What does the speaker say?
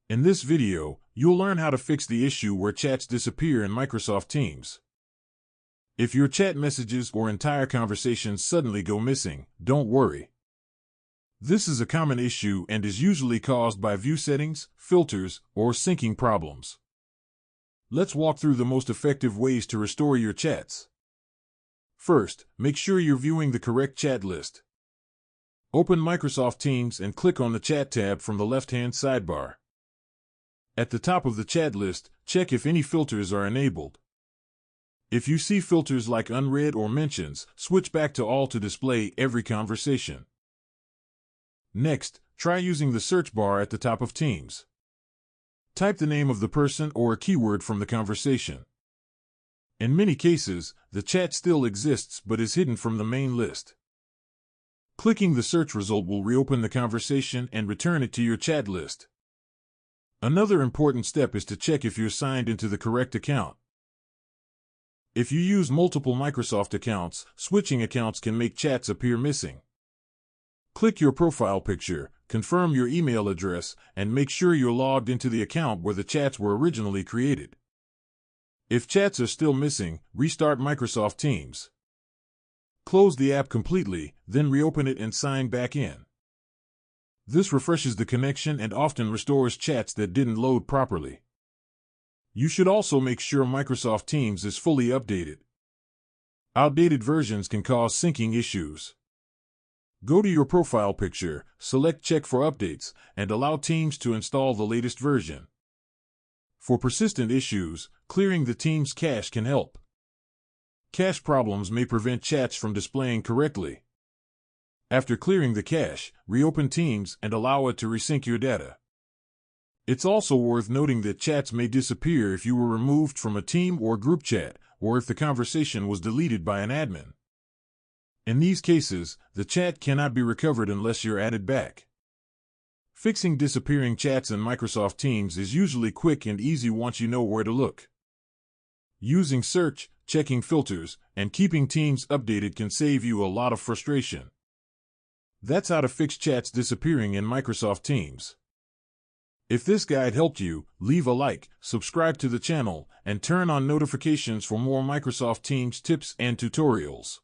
In this video, you'll learn how to fix the issue where chats disappear in Microsoft Teams. If your chat messages or entire conversations suddenly go missing, don't worry. This is a common issue and is usually caused by view settings, filters, or syncing problems. Let's walk through the most effective ways to restore your chats. First, make sure you're viewing the correct chat list. Open Microsoft Teams and click on the Chat tab from the left-hand sidebar. At the top of the chat list, check if any filters are enabled. If you see filters like unread or mentions, switch back to all to display every conversation. Next, try using the search bar at the top of Teams. Type the name of the person or a keyword from the conversation. In many cases, the chat still exists but is hidden from the main list. Clicking the search result will reopen the conversation and return it to your chat list. Another important step is to check if you're signed into the correct account. If you use multiple Microsoft accounts, switching accounts can make chats appear missing. Click your profile picture, confirm your email address, and make sure you're logged into the account where the chats were originally created. If chats are still missing, restart Microsoft Teams. Close the app completely, then reopen it and sign back in. This refreshes the connection and often restores chats that didn't load properly. You should also make sure Microsoft Teams is fully updated. Outdated versions can cause syncing issues. Go to your profile picture, select Check for Updates, and allow Teams to install the latest version. For persistent issues, clearing the Teams cache can help. Cache problems may prevent chats from displaying correctly. After clearing the cache, reopen Teams and allow it to resync your data. It's also worth noting that chats may disappear if you were removed from a team or group chat, or if the conversation was deleted by an admin. In these cases, the chat cannot be recovered unless you're added back. Fixing disappearing chats in Microsoft Teams is usually quick and easy once you know where to look. Using search, checking filters, and keeping Teams updated can save you a lot of frustration. That's how to fix chats disappearing in Microsoft Teams. If this guide helped you, leave a like, subscribe to the channel, and turn on notifications for more Microsoft Teams tips and tutorials.